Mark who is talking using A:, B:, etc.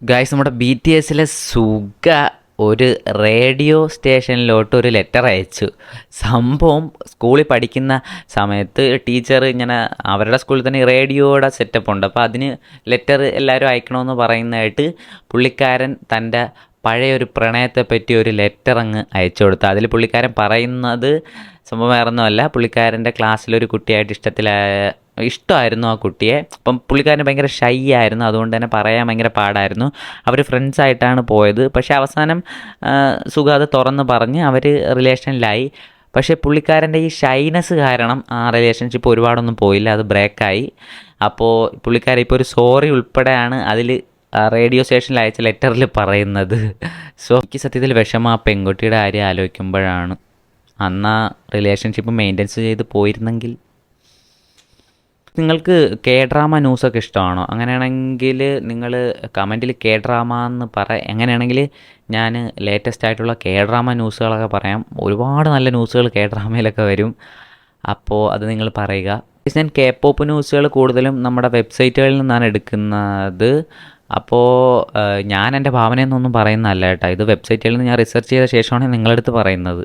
A: Guys, നമ്മുടെ B T എസിലെ സുഗ ഒരു റേഡിയോ സ്റ്റേഷനിലോട്ട് ഒരു ലെറ്റർ അയച്ചു. സംഭവം സ്കൂളിൽ പഠിക്കുന്ന സമയത്ത് ടീച്ചർ ഇങ്ങനെ അവരുടെ സ്കൂളിൽ തന്നെ റേഡിയോയുടെ സെറ്റപ്പ് ഉണ്ട്. അപ്പോൾ അതിന് ലെറ്റർ എല്ലാവരും അയക്കണമെന്ന് പറയുന്നതായിട്ട് പുള്ളിക്കാരൻ തൻ്റെ പഴയൊരു പ്രണയത്തെ പറ്റി ഒരു ലെറ്റർ അങ്ങ് അയച്ചു കൊടുത്തു. അതിൽ പുള്ളിക്കാരൻ പറയുന്നത് സംഭവം വേറൊന്നുമല്ല, പുള്ളിക്കാരൻ്റെ ക്ലാസ്സിലൊരു കുട്ടിയായിട്ട് ഇഷ്ടമായിരുന്നു ആ കുട്ടിയെ. അപ്പം പുള്ളിക്കാരന് ഭയങ്കര ഷൈ ആയിരുന്നു, അതുകൊണ്ട് തന്നെ പറയാൻ ഭയങ്കര പാടായിരുന്നു. അവർ ഫ്രണ്ട്സായിട്ടാണ് പോയത്. പക്ഷേ അവസാനം സുഖം അത് തുറന്ന് പറഞ്ഞ് അവർ റിലേഷനിലായി. പക്ഷേ പുള്ളിക്കാരൻ്റെ ഈ ഷൈനസ് കാരണം ആ റിലേഷൻഷിപ്പ് ഒരുപാടൊന്നും പോയില്ല, അത് ബ്രേക്കായി. അപ്പോൾ പുള്ളിക്കാരൻ ഇപ്പോൾ ഒരു സോറി ഉൾപ്പെടെയാണ് അതിൽ റേഡിയോ സ്റ്റേഷനിൽ അയച്ച ലെറ്ററിൽ പറയുന്നത്. സോ എനിക്ക് സത്യത്തിൽ വിഷമം ആ പെൺകുട്ടിയുടെ കാര്യം ആലോചിക്കുമ്പോഴാണ്. അന്ന് ആ റിലേഷൻഷിപ്പ് മെയിൻ്റെനൻസ് ചെയ്ത് പോയിരുന്നെങ്കിൽ. നിങ്ങൾക്ക് കെ ഡ്രാമ ന്യൂസൊക്കെ ഇഷ്ടമാണോ? അങ്ങനെയാണെങ്കിൽ നിങ്ങൾ കമൻറ്റിൽ കെ ഡ്രാമ എന്ന് എങ്ങനെയാണെങ്കിൽ ഞാൻ ലേറ്റസ്റ്റ് ആയിട്ടുള്ള കെ ഡ്രാമ ന്യൂസുകളൊക്കെ പറയാം. ഒരുപാട് നല്ല ന്യൂസുകൾ കെ ഡ്രാമയിലൊക്കെ വരും. അപ്പോൾ അത് നിങ്ങൾ പറയുക. ഞാൻ കെ പോപ്പ് ന്യൂസുകൾ കൂടുതലും നമ്മുടെ വെബ്സൈറ്റുകളിൽ നിന്നാണ് എടുക്കുന്നത്. അപ്പോൾ ഞാൻ എൻ്റെ ഭാവനയെന്നൊന്നും പറയുന്നതല്ല കേട്ടോ, ഇത് വെബ്സൈറ്റുകളിൽ നിന്ന് ഞാൻ റിസർച്ച് ചെയ്ത ശേഷമാണ് നിങ്ങളടുത്ത് പറയുന്നത്.